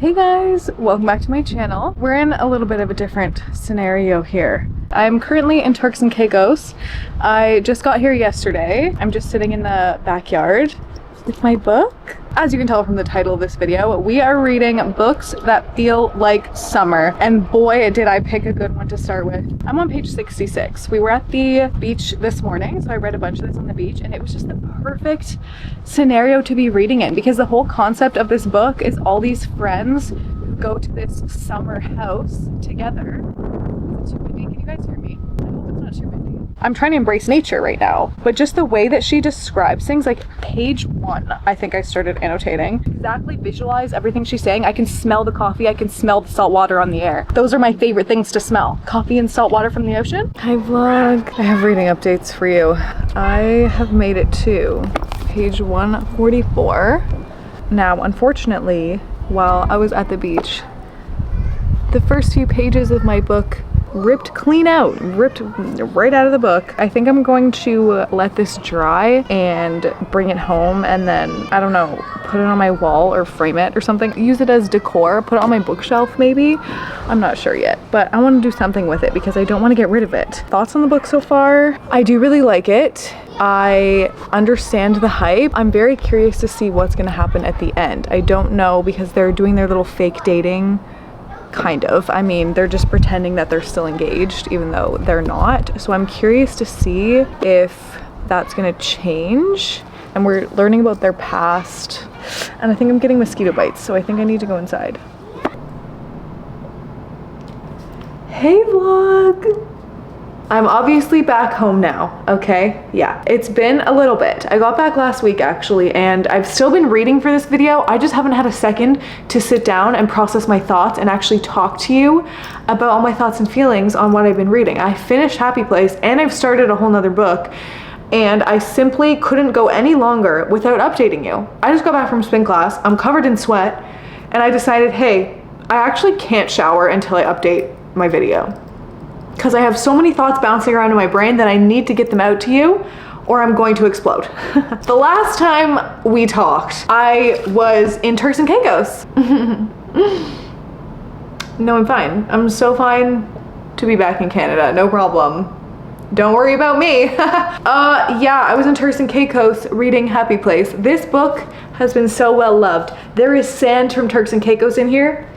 Hey guys, welcome back to my channel. We're in a little bit of a different scenario here. I'm currently in Turks and Caicos. I just got here yesterday. I'm just sitting in the backyard with my book. As you can tell from the title of this video, we are reading books that feel like summer. And boy, did I pick a good one to start with. I'm on page 66. We were at the beach this morning, so I read a bunch of this on the beach, and it was just the perfect scenario to be reading in because the whole concept of this book is all these friends who go to this summer house together. Is it too windy? Can you guys hear me? I hope it's not too windy. I'm trying to embrace nature right now, but just the way that she describes things, like page 1, I think I started annotating, exactly visualize everything she's saying. I can smell the coffee, I can smell the salt water on the air. Those are my favorite things to smell. Coffee and salt water from the ocean. Hi vlog, I have reading updates for you. I have made it to page 144. Now, unfortunately, while I was at the beach, the first few pages of my book ripped clean out, ripped right out of the book. I think I'm going to let this dry and bring it home and then, I don't know, put it on my wall or frame it or something. Use it as decor, put it on my bookshelf maybe. I'm not sure yet, but I want to do something with it because I don't want to get rid of it. Thoughts on the book so far? I do really like it. I understand the hype. I'm very curious to see what's going to happen at the end. I don't know because they're doing their little fake dating. Kind of. I mean, they're just pretending that they're still engaged even though they're not. So I'm curious to see if that's gonna change. And we're learning about their past. And I think I'm getting mosquito bites, so I think I need to go inside. Hey vlog! I'm obviously back home now, okay? Yeah, it's been a little bit. I got back last week actually, and I've still been reading for this video. I just haven't had a second to sit down and process my thoughts and actually talk to you about all my thoughts and feelings on what I've been reading. I finished Happy Place and I've started a whole nother book, and I simply couldn't go any longer without updating you. I just got back from spin class, I'm covered in sweat, and I decided, hey, I actually can't shower until I update my video. Because I have so many thoughts bouncing around in my brain that I need to get them out to you or I'm going to explode. The last time we talked, I was in Turks and Caicos. No, I'm fine. I'm so fine to be back in Canada, no problem. Don't worry about me. Yeah, I was in Turks and Caicos reading Happy Place. This book has been so well loved. There is sand from Turks and Caicos in here.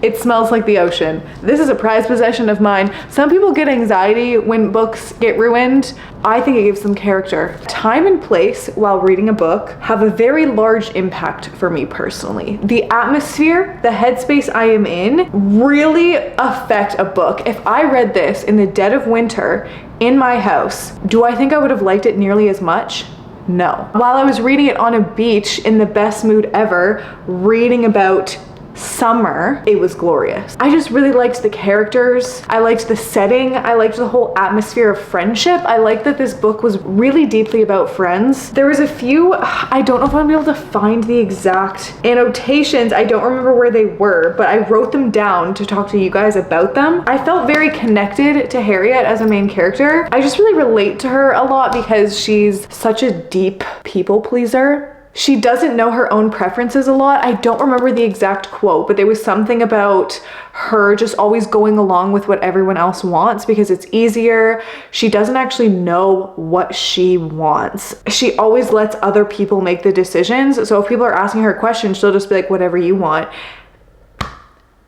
It smells like the ocean. This is a prized possession of mine. Some people get anxiety when books get ruined. I think it gives them character. Time and place while reading a book have a very large impact for me personally. The atmosphere, the headspace I am in really affect a book. If I read this in the dead of winter in my house, do I think I would have liked it nearly as much? No. While I was reading it on a beach in the best mood ever, reading about summer, it was glorious. I just really liked the characters. I liked the setting. I liked the whole atmosphere of friendship. I liked that this book was really deeply about friends. There was a few, I don't know if I'm able to find the exact annotations. I don't remember where they were, but I wrote them down to talk to you guys about them. I felt very connected to Harriet as a main character. I just really relate to her a lot because she's such a deep people pleaser. She doesn't know her own preferences a lot. I don't remember the exact quote, but there was something about her just always going along with what everyone else wants because it's easier. She doesn't actually know what she wants. She always lets other people make the decisions. So if people are asking her questions, she'll just be like, whatever you want.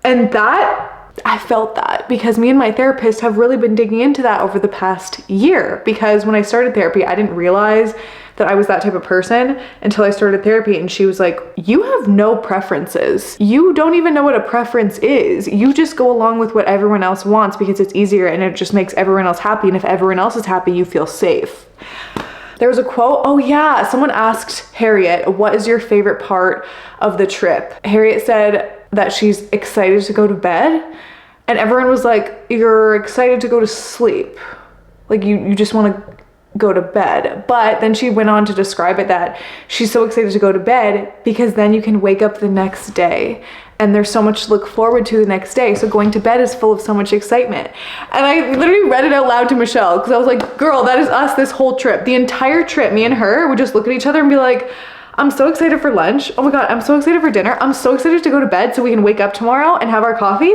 And that, I felt that because me and my therapist have really been digging into that over the past year, because when I started therapy, I didn't realize that I was that type of person until I started therapy, and she was like, you have no preferences. You don't even know what a preference is. You just go along with what everyone else wants because it's easier and it just makes everyone else happy, and if everyone else is happy, you feel safe. There was a quote, oh yeah, someone asked Harriet, what is your favorite part of the trip? Harriet said that she's excited to go to bed, and everyone was like, you're excited to go to sleep. Like you just want to go to bed. But then she went on to describe it that she's so excited to go to bed because then you can wake up the next day and there's so much to look forward to the next day. So going to bed is full of so much excitement. And I literally read it out loud to Michelle because I was like, girl, that is us this whole trip. The entire trip, me and her would just look at each other and be like, I'm so excited for lunch. Oh my God, I'm so excited for dinner. I'm so excited to go to bed so we can wake up tomorrow and have our coffee.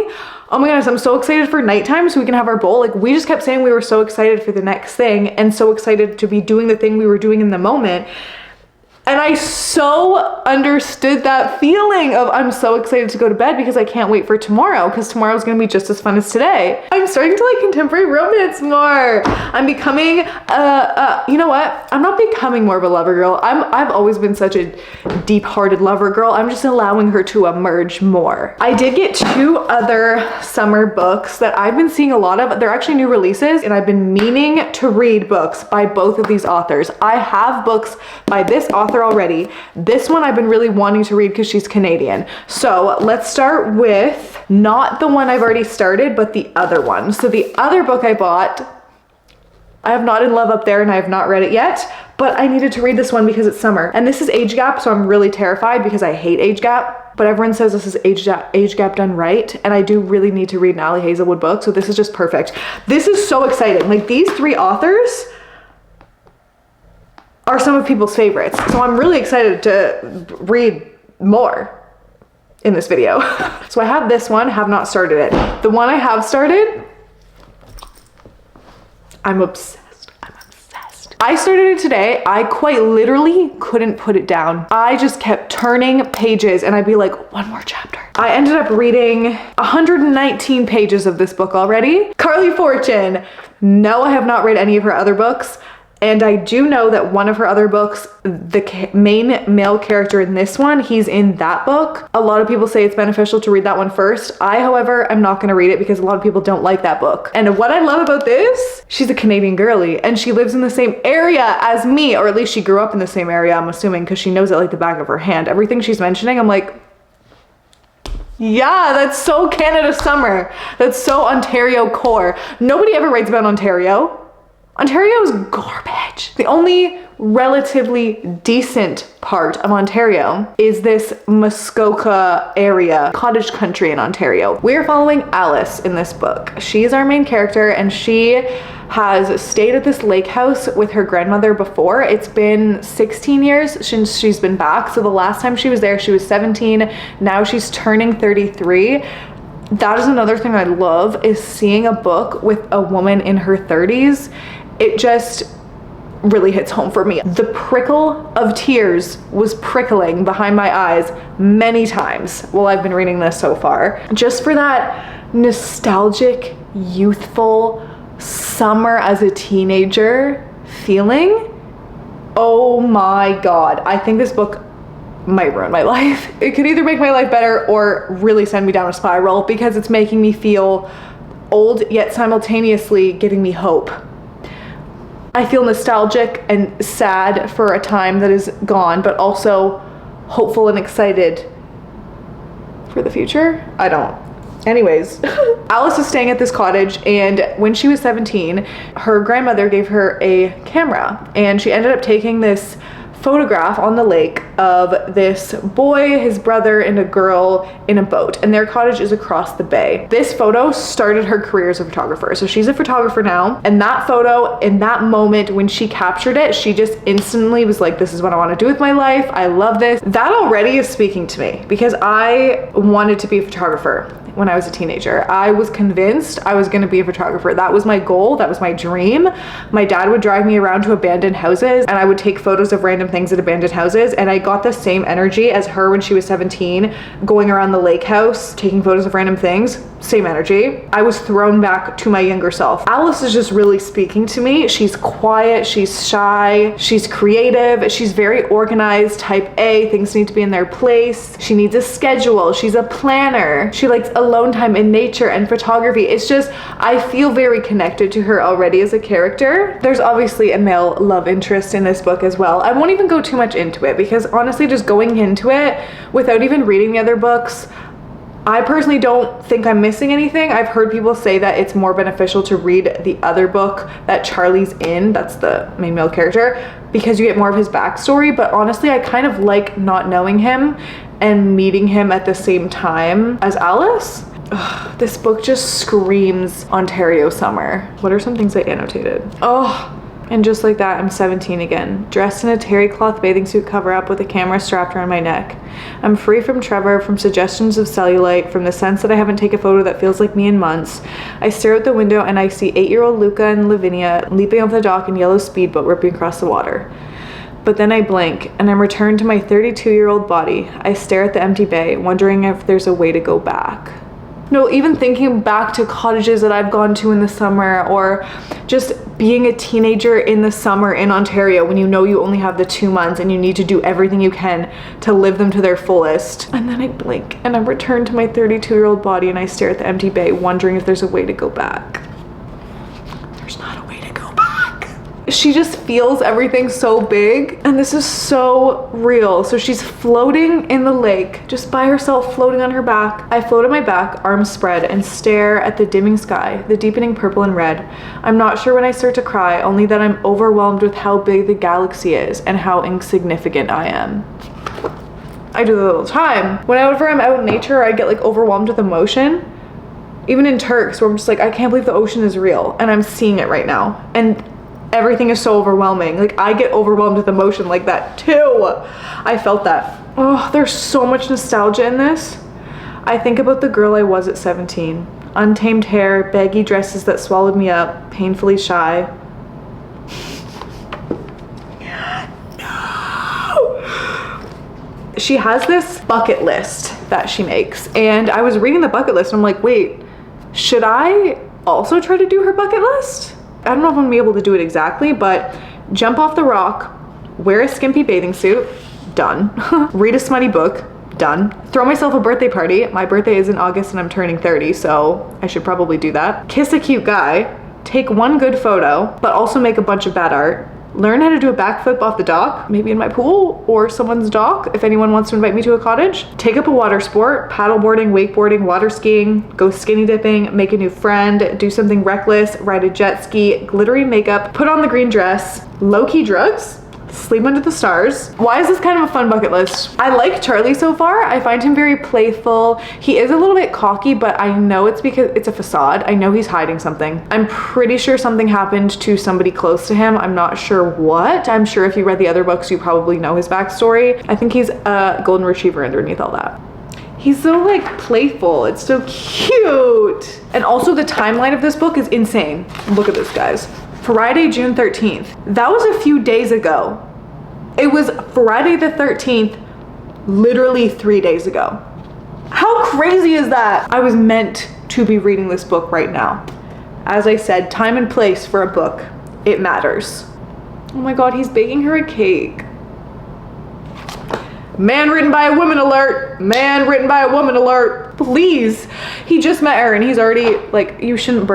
Oh my goodness, I'm so excited for nighttime so we can have our bowl. Like, we just kept saying we were so excited for the next thing and so excited to be doing the thing we were doing in the moment. And I so understood that feeling of I'm so excited to go to bed because I can't wait for tomorrow, because tomorrow's gonna be just as fun as today. I'm starting to like contemporary romance more. I'm becoming, you know what? I'm not becoming more of a lover girl. I've always been such a deep-hearted lover girl. I'm just allowing her to emerge more. I did get 2 other summer books that I've been seeing a lot of. They're actually new releases, and I've been meaning to read books by both of these authors. I have books by this author already. This one I've been really wanting to read because she's Canadian. So let's start with not the one I've already started, but the other one. So the other book I bought, I have Not in Love up there and I have not read it yet, but I needed to read this one because it's summer. And this is age gap, so I'm really terrified because I hate age gap. But everyone says this is age gap done right. And I do really need to read an Ali Hazelwood book, so this is just perfect. This is so exciting. Like, these 3 authors are some of people's favorites. So I'm really excited to read more in this video. So I have this one, have not started it. The one I have started, I'm obsessed. I started it today. I quite literally couldn't put it down. I just kept turning pages and I'd be like, one more chapter. I ended up reading 119 pages of this book already. Carly Fortune. No, I have not read any of her other books. And I do know that one of her other books, the main male character in this one, he's in that book. A lot of people say it's beneficial to read that one first. I, however, am not gonna read it because a lot of people don't like that book. And what I love about this, she's a Canadian girly and she lives in the same area as me, or at least she grew up in the same area, I'm assuming, because she knows it like the back of her hand. Everything she's mentioning, I'm like, yeah, that's so Canada summer. That's so Ontario core. Nobody ever writes about Ontario. Ontario is garbage. The only relatively decent part of Ontario is this Muskoka area, cottage country in Ontario. We're following Alice in this book. She's our main character and she has stayed at this lake house with her grandmother before. It's been 16 years since she's been back. So the last time she was there, she was 17. Now she's turning 33. That is another thing I love, is seeing a book with a woman in her 30s. It just really hits home for me. The prickle of tears was prickling behind my eyes many times while I've been reading this so far. Just for that nostalgic, youthful, summer as a teenager feeling. Oh my God. I think this book might ruin my life. It could either make my life better or really send me down a spiral because it's making me feel old yet simultaneously giving me hope. I feel nostalgic and sad for a time that is gone, but also hopeful and excited for the future. I don't. Anyways, Alice is staying at this cottage, and when she was 17, her grandmother gave her a camera, and she ended up taking this photograph on the lake of this boy, his brother, and a girl in a boat, and their cottage is across the bay. This photo started her career as a photographer. So she's a photographer now, and that photo, in that moment when she captured it, she just instantly was like, this is what I want to do with my life. I love this. That already is speaking to me because I wanted to be a photographer when I was a teenager. I was convinced I was gonna be a photographer. That was my goal, that was my dream. My dad would drive me around to abandoned houses and I would take photos of random things at abandoned houses, and I got the same energy as her when she was 17, going around the lake house, taking photos of random things. Same energy. I was thrown back to my younger self. Alice is just really speaking to me. She's quiet, she's shy, she's creative, she's very organized, type A, things need to be in their place. She needs a schedule, she's a planner. She likes alone time in nature and photography. It's just, I feel very connected to her already as a character. There's obviously a male love interest in this book as well. I won't even go too much into it because honestly, just going into it without even reading the other books, I personally don't think I'm missing anything. I've heard people say that it's more beneficial to read the other book that Charlie's in, that's the main male character, because you get more of his backstory. But honestly, I kind of like not knowing him and meeting him at the same time as Alice. Ugh, this book just screams Ontario summer. What are some things I annotated? Oh, And just like that, I'm 17 again, dressed in a terry cloth bathing suit cover-up with a camera strapped around my neck. I'm free from Trevor, from suggestions of cellulite, from the sense that I haven't taken a photo that feels like me in months. I stare out the window and I see 8-year-old Luca and Lavinia leaping off the dock in yellow speedboat ripping across the water. But then I blink and I'm returned to my 32-year-old body. I stare at the empty bay, wondering if there's a way to go back. No, even thinking back to cottages that I've gone to in the summer, or just being a teenager in the summer in Ontario when you know you only have the 2 months and you need to do everything you can to live them to their fullest. And then I blink and I'm returned to my 32-year-old body and I stare at the empty bay, wondering if there's a way to go back. There's not a way to go back. She just feels everything so big, and this is so real. So she's floating in the lake, just by herself, floating on her back. I float on my back, arms spread, and stare at the dimming sky, the deepening purple and red. I'm not sure when I start to cry, only that I'm overwhelmed with how big the galaxy is and how insignificant I am. I do that all the time. Whenever I'm out in nature, I get like overwhelmed with emotion. Even in Turks, where I'm just like, I can't believe the ocean is real, and I'm seeing it right now. And everything is so overwhelming. Like, I get overwhelmed with emotion like that too. I felt that. Oh, there's so much nostalgia in this. I think about the girl I was at 17. Untamed hair, baggy dresses that swallowed me up, painfully shy. No! She has this bucket list that she makes, and I was reading the bucket list and I'm like, wait, should I also try to do her bucket list? I don't know if I'm gonna be able to do it exactly, but jump off the rock, wear a skimpy bathing suit, done. Read a smutty book, done. Throw myself a birthday party. My birthday is in August and I'm turning 30, so I should probably do that. Kiss a cute guy, take one good photo, but also make a bunch of bad art. Learn how to do a backflip off the dock, maybe in my pool or someone's dock if anyone wants to invite me to a cottage. Take up a water sport, paddleboarding, wakeboarding, water skiing, go skinny dipping, make a new friend, do something reckless, ride a jet ski, glittery makeup, put on the green dress, low-key drugs, sleep under the stars. Why is this kind of a fun bucket list? I like Charlie so far. I find him very playful. He is a little bit cocky, but I know it's because it's a facade. I know he's hiding something. I'm pretty sure something happened to somebody close to him. I'm not sure what. I'm sure if you read the other books, you probably know his backstory. I think he's a golden retriever underneath all that. He's so like playful. It's so cute. And also the timeline of this book is insane. Look at this, guys. Friday, June 13th. That was a few days ago. It was Friday the 13th, literally 3 days ago. How crazy is that? I was meant to be reading this book right now. As I said, time and place for a book, it matters. Oh my God, he's baking her a cake. Man written by a woman alert. Man written by a woman alert. Please. He just met her and he's already like, you shouldn't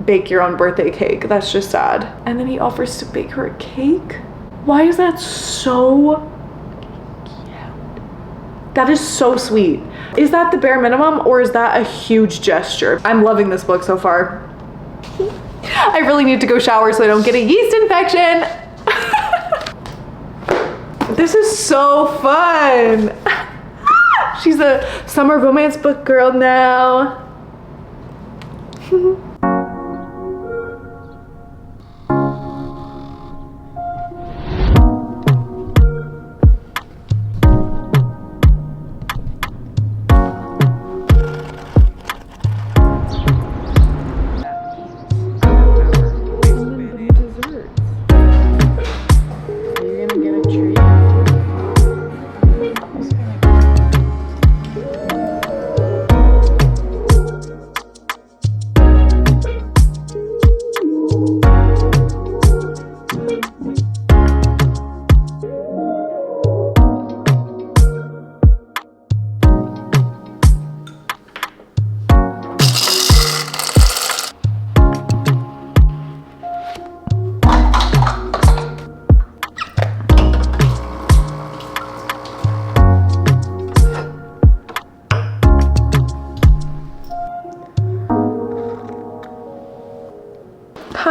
bake your own birthday cake. That's just sad. And then he offers to bake her a cake. Why is that so cute? That is so sweet. Is that the bare minimum or is that a huge gesture? I'm loving this book so far. I really need to go shower so I don't get a yeast infection. This is so fun. She's a summer romance book girl now.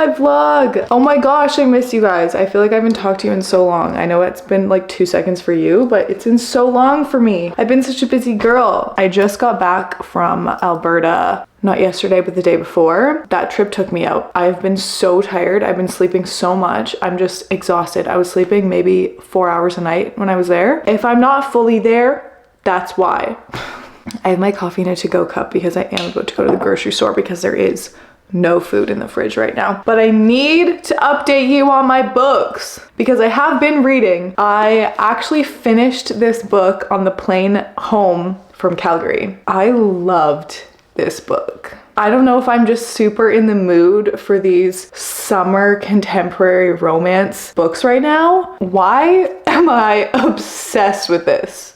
my vlog. Oh my gosh, I miss you guys. I feel like I haven't talked to you in so long. I know it's been like 2 seconds for you, but it's been so long for me. I've been such a busy girl. I just got back from Alberta, not yesterday, but the day before. That trip took me out. I've been so tired. I've been sleeping so much. I'm just exhausted. I was sleeping maybe 4 hours a night when I was there. If I'm not fully there, that's why. I have my coffee in a to-go cup because I am about to go to the grocery store because there is no food in the fridge right now. But I need to update you on my books because I have been reading. I actually finished this book on the plane home from Calgary. I loved this book. I don't know if I'm just super in the mood for these summer contemporary romance books right now. Why am I obsessed with this?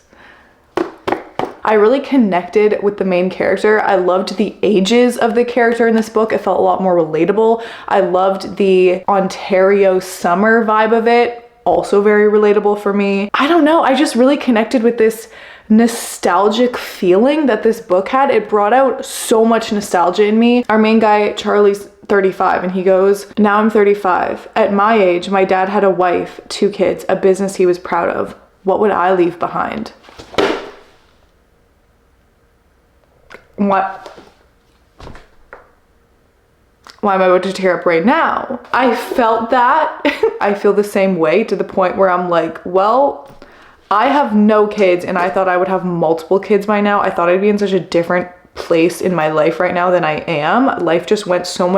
I really connected with the main character. I loved the ages of the character in this book. It felt a lot more relatable. I loved the Ontario summer vibe of it. Also very relatable for me. I don't know, I just really connected with this nostalgic feeling that this book had. It brought out so much nostalgia in me. Our main guy, Charlie's 35, and he goes, now I'm 35. At my age, my dad had a wife, 2 kids, a business he was proud of. What would I leave behind? What? Why am I about to tear up right now? I felt that. I feel the same way to the point where I'm like, well, I have no kids and I thought I would have multiple kids by now. I thought I'd be in such a different place in my life right now than I am. Life just went so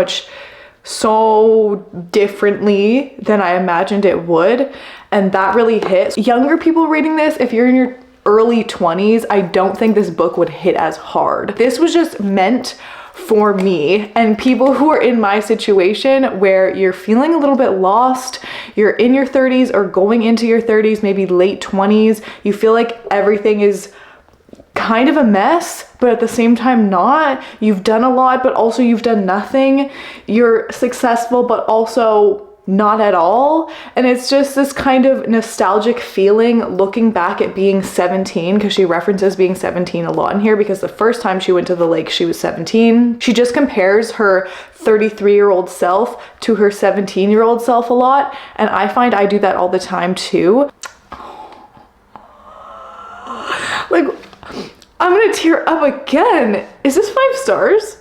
differently than I imagined it would. And that really hits. Younger people reading this, if you're in your early 20s, I don't think this book would hit as hard. This was just meant for me and people who are in my situation where you're feeling a little bit lost, you're in your 30s or going into your 30s, maybe late 20s, you feel like everything is kind of a mess, but at the same time not. You've done a lot, but also you've done nothing. You're successful, but also not at all. And it's just this kind of nostalgic feeling looking back at being 17, because she references being 17 a lot in here because the first time she went to the lake, she was 17. She just compares her 33-year-old self to her 17-year-old self a lot. And I find I do that all the time too. Like, I'm gonna tear up again. Is this 5 stars?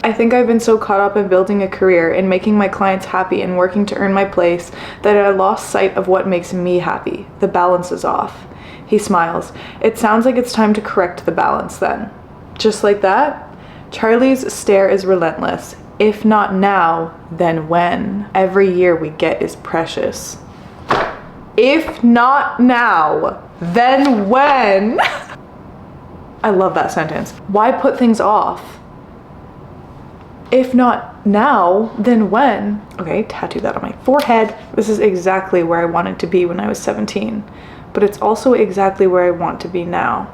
I think I've been so caught up in building a career and making my clients happy and working to earn my place that I lost sight of what makes me happy. The balance is off. He smiles. It sounds like it's time to correct the balance then. Just like that? Charlie's stare is relentless. If not now, then when? Every year we get is precious. If not now, then when? I love that sentence. Why put things off? If not now, then when? Okay, tattoo that on my forehead. This is exactly where I wanted to be when I was 17, but it's also exactly where I want to be now.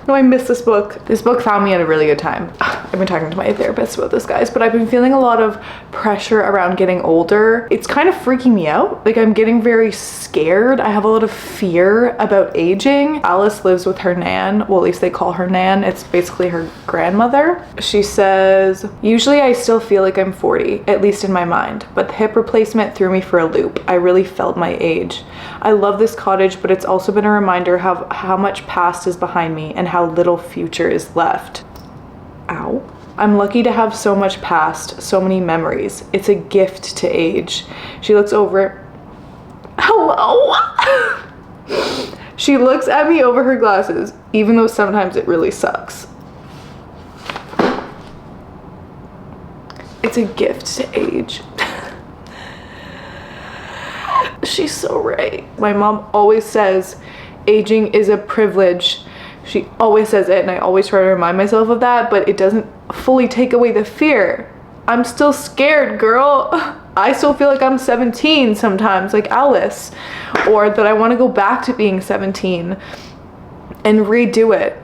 No, I miss this book. This book found me at a really good time. I've been talking to my therapist about this, guys, but I've been feeling a lot of pressure around getting older. It's kind of freaking me out. Like, I'm getting very scared. I have a lot of fear about aging. Alice lives with her nan. Well, at least they call her nan. It's basically her grandmother. She says, usually I still feel like I'm 40, at least in my mind, but the hip replacement threw me for a loop. I really felt my age. I love this cottage, but it's also been a reminder how much past is behind me and how little future is left. Ow. I'm lucky to have so much past, so many memories. It's a gift to age. She looks over. Hello? She looks at me over her glasses, even though sometimes it really sucks. It's a gift to age. She's so right. My mom always says aging is a privilege. She always says it, and I always try to remind myself of that, but it doesn't fully take away the fear. I'm still scared, girl. I still feel like I'm 17 sometimes, like Alice, or that I want to go back to being 17 and redo it.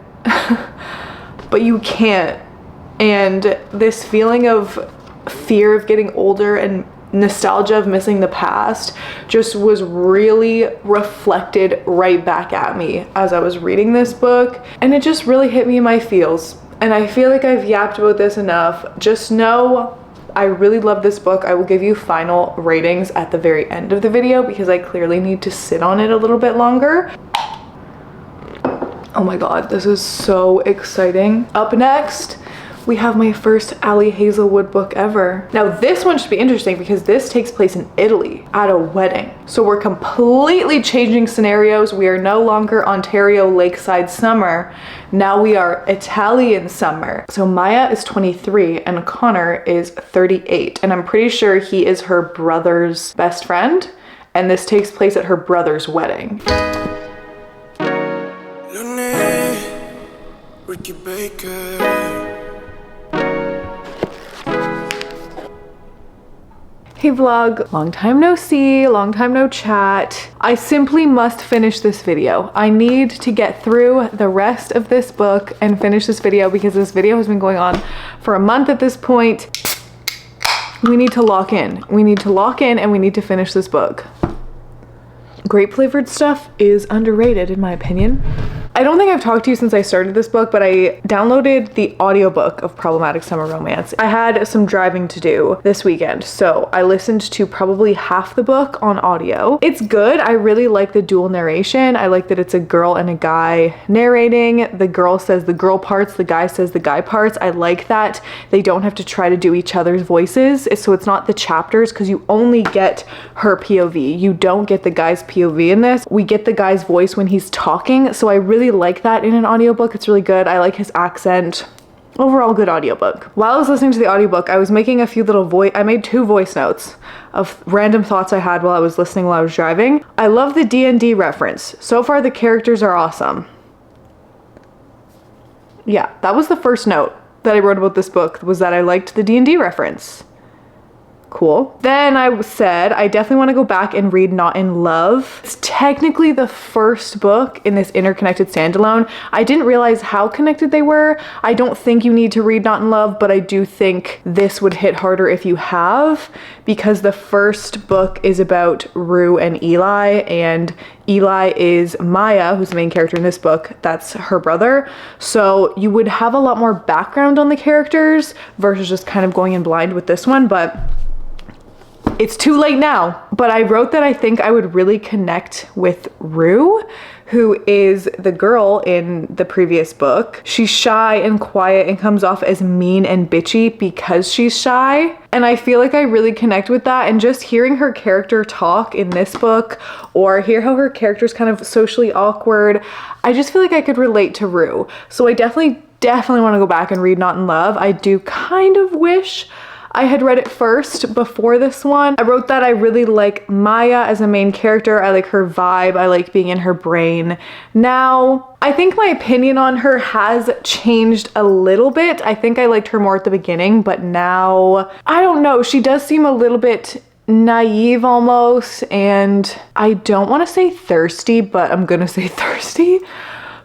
But you can't. And this feeling of fear of getting older and nostalgia of missing the past just was really reflected right back at me as I was reading this book, and it just really hit me in my feels. And I feel like I've yapped about this enough. Just know I really love this book. I will give you final ratings at the very end of the video because I clearly need to sit on it a little bit longer. Oh my god, this is so exciting. Up next, we have my first Ali Hazelwood book ever. Now this one should be interesting because this takes place in Italy at a wedding. So we're completely changing scenarios. We are no longer Ontario lakeside summer. Now we are Italian summer. So Maya is 23 and Connor is 38. And I'm pretty sure he is her brother's best friend. And this takes place at her brother's wedding. Ricky Baker. Hey vlog, long time no see, long time no chat. I simply must finish this video. I need to get through the rest of this book and finish this video because this video has been going on for a month at this point. We need to lock in. We need to lock in and we need to finish this book. Grape flavored stuff is underrated in my opinion. I don't think I've talked to you since I started this book, but I downloaded the audiobook of Problematic Summer Romance. I had some driving to do this weekend, so I listened to probably half the book on audio. It's good. I really like the dual narration. I like that it's a girl and a guy narrating. The girl says the girl parts, the guy says the guy parts. I like that they don't have to try to do each other's voices, so it's not the chapters because you only get her POV. You don't get the guy's POV in this. We get the guy's voice when he's talking, so I really like that in an audiobook. It's really good. I like his accent. Overall good audiobook. While I was listening to the audiobook, I was making a few little I made 2 voice notes of random thoughts I had while I was listening while I was driving. I love the D&D reference. So far the characters are awesome. Yeah, that was the first note that I wrote about this book, was that I liked the D&D reference. Cool. Then I said I definitely want to go back and read Not in Love. It's technically the first book in this interconnected standalone. I didn't realize how connected they were. I don't think you need to read Not in Love, but I do think this would hit harder if you have, because the first book is about Rue and Eli, and Eli is Maya, who's the main character in this book. That's her brother. So you would have a lot more background on the characters versus just kind of going in blind with this one, but it's too late now. But I wrote that I think I would really connect with Rue, who is the girl in the previous book. She's shy and quiet and comes off as mean and bitchy because she's shy. And I feel like I really connect with that. And just hearing her character talk in this book, or hear how her character's kind of socially awkward, I just feel like I could relate to Rue. So I definitely want to go back and read Not in Love. I do kind of wish I had read it first before this one. I wrote that I really like Maya as a main character. I like her vibe. I like being in her brain. Now, I think my opinion on her has changed a little bit. I think I liked her more at the beginning, but now, I don't know. She does seem a little bit naive almost, and I don't want to say thirsty, but I'm gonna say thirsty,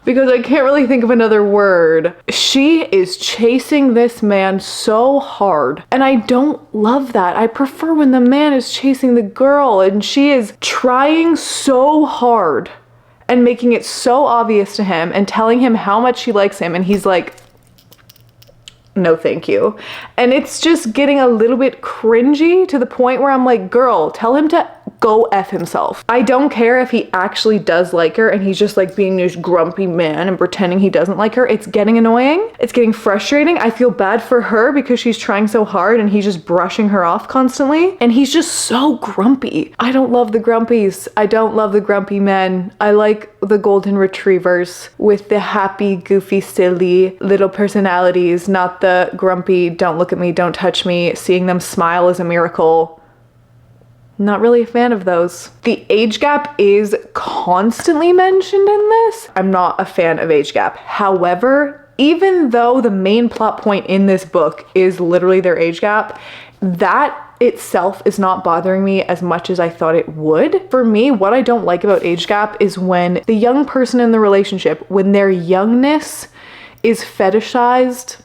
because I can't really think of another word. She is chasing this man so hard, and I don't love that. I prefer when the man is chasing the girl, and she is trying so hard and making it so obvious to him and telling him how much she likes him, and he's like, no thank you. And it's just getting a little bit cringy to the point where I'm like, girl, tell him to go F himself. I don't care if he actually does like her and he's just like being this grumpy man and pretending he doesn't like her. It's getting annoying. It's getting frustrating. I feel bad for her because she's trying so hard and he's just brushing her off constantly. And he's just so grumpy. I don't love the grumpies. I don't love the grumpy men. I like the golden retrievers with the happy, goofy, silly little personalities, not the grumpy, don't look at me, don't touch me. Seeing them smile is a miracle. Not really a fan of those. The age gap is constantly mentioned in this. I'm not a fan of age gap. However, even though the main plot point in this book is literally their age gap, that itself is not bothering me as much as I thought it would. For me, what I don't like about age gap is when the young person in the relationship, when their youngness is fetishized,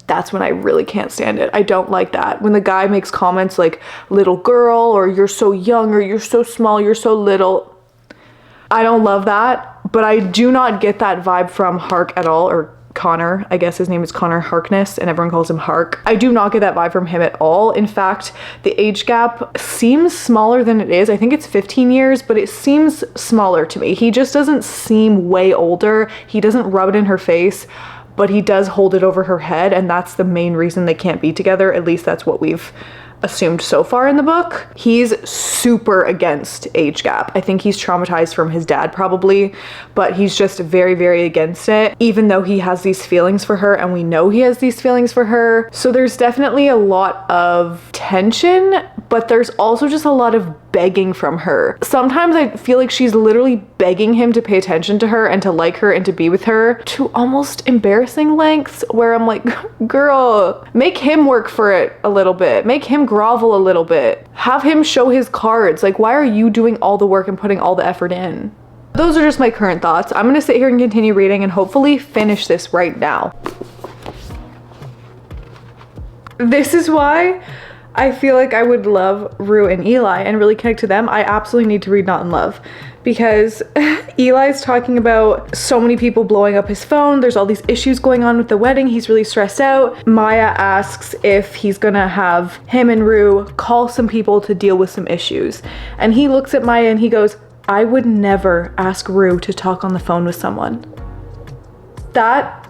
that's when I really can't stand it. I don't like that. When the guy makes comments like little girl, or you're so young, or you're so small, you're so little. I don't love that, but I do not get that vibe from Hark at all, or Connor. I guess his name is Connor Harkness and everyone calls him Hark. I do not get that vibe from him at all. In fact, the age gap seems smaller than it is. I think it's 15 years, but it seems smaller to me. He just doesn't seem way older. He doesn't rub it in her face, but he does hold it over her head, and that's the main reason they can't be together. At least that's what we've assumed so far in the book. He's super against age gap. I think he's traumatized from his dad probably, but he's just very, very against it, even though he has these feelings for her and we know he has these feelings for her. So there's definitely a lot of tension, but there's also just a lot of begging from her. Sometimes I feel like she's literally begging him to pay attention to her and to like her and to be with her to almost embarrassing lengths, where I'm like, girl, make him work for it a little bit. Make him grovel a little bit. Have him show his cards. Like, why are you doing all the work and putting all the effort in? Those are just my current thoughts. I'm gonna sit here and continue reading and hopefully finish this right now. This is why I feel like I would love Rue and Eli and really connect to them. I absolutely need to read Not in Love, because Eli's talking about so many people blowing up his phone. There's all these issues going on with the wedding. He's really stressed out. Maya asks if he's gonna have him and Rue call some people to deal with some issues. And he looks at Maya and he goes, I would never ask Rue to talk on the phone with someone. That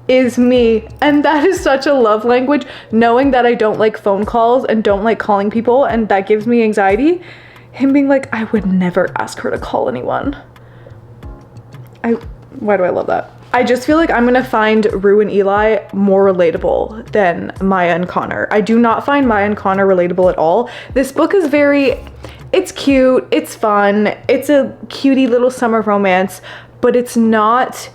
is me, and that is such a love language. Knowing that I don't like phone calls and don't like calling people, and that gives me anxiety, him being like, I would never ask her to call anyone. Why do I love that? I just feel like I'm gonna find Rue and Eli more relatable than Maya and Connor. I do not find Maya and Connor relatable at all. This book is it's cute, it's fun, it's a cutie little summer romance, but it's not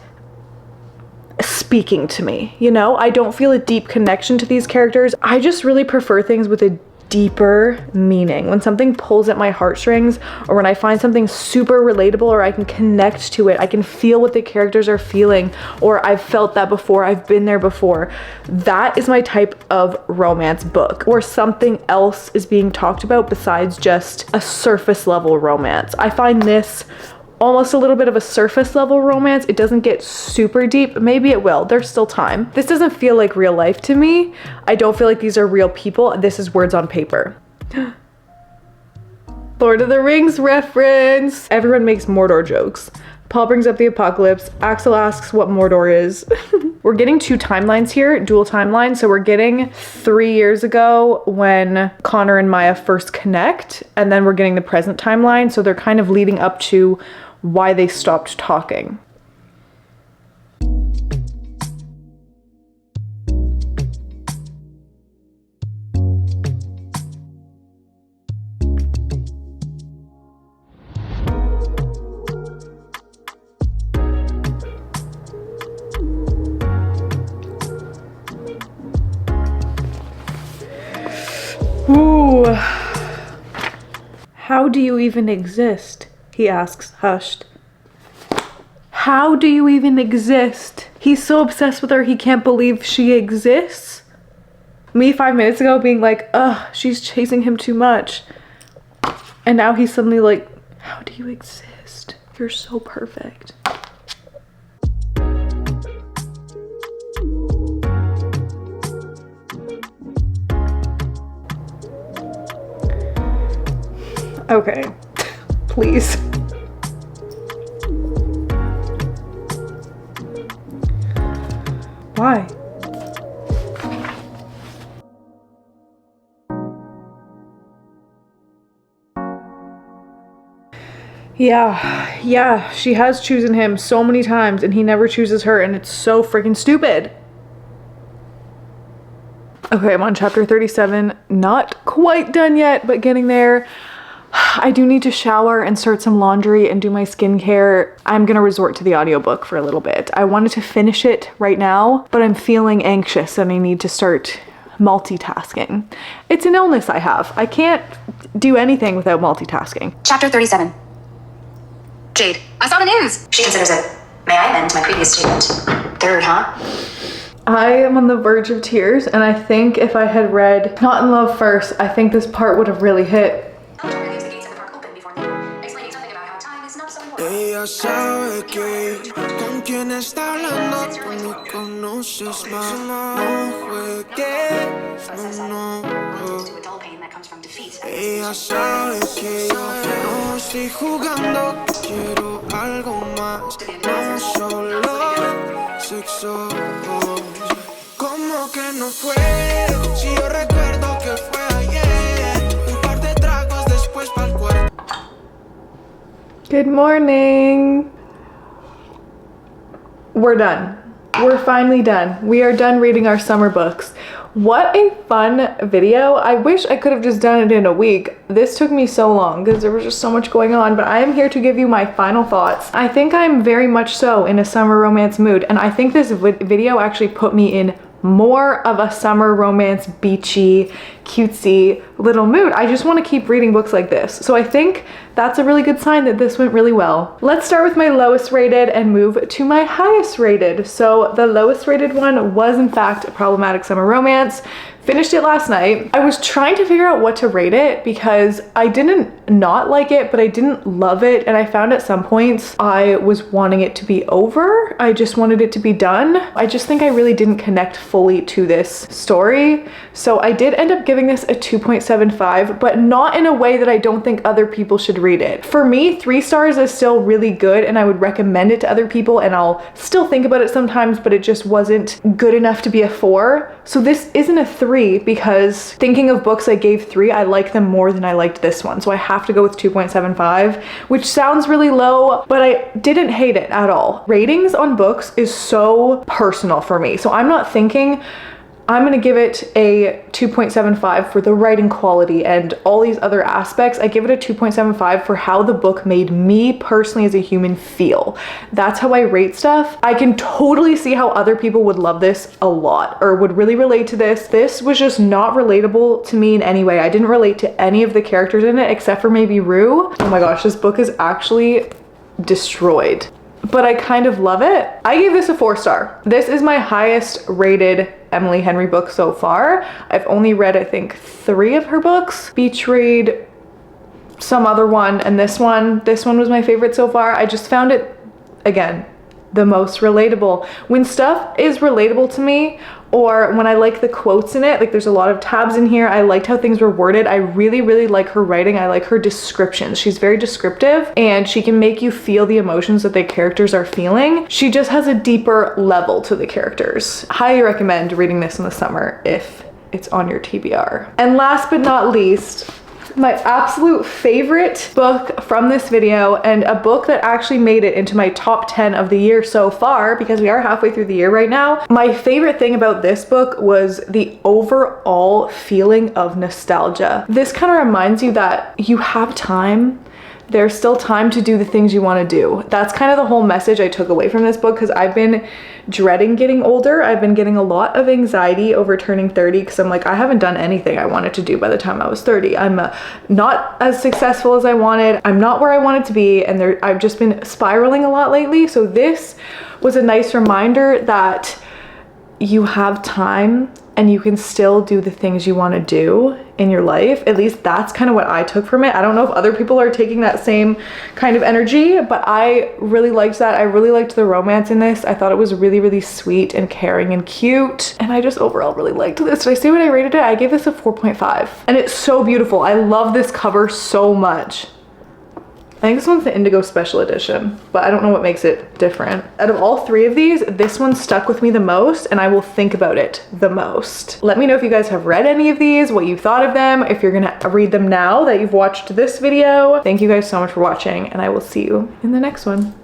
speaking to me, you know? I don't feel a deep connection to these characters. I just really prefer things with a deeper meaning. When something pulls at my heartstrings, or when I find something super relatable, or I can connect to it, I can feel what the characters are feeling, or I've felt that before, I've been there before. That is my type of romance book, or something else is being talked about besides just a surface level romance. I find this almost a little bit of a surface level romance. It doesn't get super deep. Maybe it will. There's still time. This doesn't feel like real life to me. I don't feel like these are real people. This is words on paper. Lord of the Rings reference. Everyone makes Mordor jokes. Paul brings up the apocalypse. Axel asks what Mordor is. We're getting two timelines here, dual timelines. So we're getting 3 years ago when Connor and Maya first connect, and then we're getting the present timeline. So they're kind of leading up to why they stopped talking. Ooh. How do you even exist? He asks, hushed. How do you even exist? He's so obsessed with her, he can't believe she exists. Me 5 minutes ago being like, ugh, she's chasing him too much. And now he's suddenly like, how do you exist? You're so perfect. Okay, please. Why? Yeah, she has chosen him so many times and he never chooses her, and it's so freaking stupid. Okay, I'm on chapter 37. Not quite done yet, but getting there. I do need to shower and start some laundry and do my skincare. I'm gonna resort to the audiobook for a little bit. I wanted to finish it right now, but I'm feeling anxious and I need to start multitasking. It's an illness I have. I can't do anything without multitasking. Chapter 37. Jade, I saw the news. She considers it. May I amend my previous statement? Third, huh? I am on the verge of tears, and I think if I had read Not in Love first, I think this part would have really hit. Ella sabe que con quien quién está hablando, tú me conoces más. No juegues, no. To a dull pain that comes from defeat. Ella sabe que yo no estoy jugando, quiero algo más, no solo sexo. ¿Cómo que no fue? Si yo recuerdo que fue ayer, un par de tragos después pa'l cuerpo. Good morning. We're done. We're finally done. We are done reading our summer books. What a fun video. I wish I could have just done it in a week. This took me so long because there was just so much going on, but I am here to give you my final thoughts. I think I'm very much so in a summer romance mood, and I think this video actually put me in more of a summer romance, beachy, cutesy little mood. I just want to keep reading books like this. So I think that's a really good sign that this went really well. Let's start with my lowest rated and move to my highest rated. So the lowest rated one was in fact Problematic Summer Romance. Finished it last night. I was trying to figure out what to rate it because I didn't not like it, but I didn't love it. And I found at some points I was wanting it to be over. I just wanted it to be done. I just think I really didn't connect fully to this story. So I did end up giving this a 2.75, but not in a way that I don't think other people should read it. For me, 3 stars is still really good and I would recommend it to other people, and I'll still think about it sometimes, but it just wasn't good enough to be a 4. So this isn't a 3 because thinking of books I gave 3, I like them more than I liked this one. So I have to go with 2.75, which sounds really low, but I didn't hate it at all. Ratings on books is so personal for me. So I'm not thinking I'm gonna give it a 2.75 for the writing quality and all these other aspects. I give it a 2.75 for how the book made me personally as a human feel. That's how I rate stuff. I can totally see how other people would love this a lot or would really relate to this. This was just not relatable to me in any way. I didn't relate to any of the characters in it except for maybe Rue. Oh my gosh, this book is actually destroyed, but I kind of love it. I gave this a 4 star. This is my highest rated Emily Henry book so far. I've only read, I think, 3 of her books. Beach Read, some other one, and this one. This one was my favorite so far. I just found it, again, the most relatable. When stuff is relatable to me, or when I like the quotes in it, like there's a lot of tabs in here. I liked how things were worded. I really, really like her writing. I like her descriptions. She's very descriptive and she can make you feel the emotions that the characters are feeling. She just has a deeper level to the characters. Highly recommend reading this in the summer if it's on your TBR. And last but not least, my absolute favorite book from this video, and a book that actually made it into my top 10 of the year so far, because we are halfway through the year right now. My favorite thing about this book was the overall feeling of nostalgia. This kind of reminds you that you have time. There's still time to do the things you want to do. That's kind of the whole message I took away from this book, because I've been dreading getting older. I've been getting a lot of anxiety over turning 30 because I'm like, I haven't done anything I wanted to do by the time I was 30. I'm not as successful as I wanted. I'm not where I wanted to be, and I've just been spiraling a lot lately. So this was a nice reminder that you have time and you can still do the things you want to do in your life. At least that's kind of what I took from it. I don't know if other people are taking that same kind of energy, but I really liked that. I really liked the romance in this. I thought it was really, really sweet and caring and cute. And I just overall really liked this. Did I say what I rated it? I gave this a 4.5. And it's so beautiful. I love this cover so much. I think this one's the Indigo Special Edition, but I don't know what makes it different. Out of all 3 of these, this one stuck with me the most, and I will think about it the most. Let me know if you guys have read any of these, what you thought of them, if you're gonna read them now that you've watched this video. Thank you guys so much for watching, and I will see you in the next one.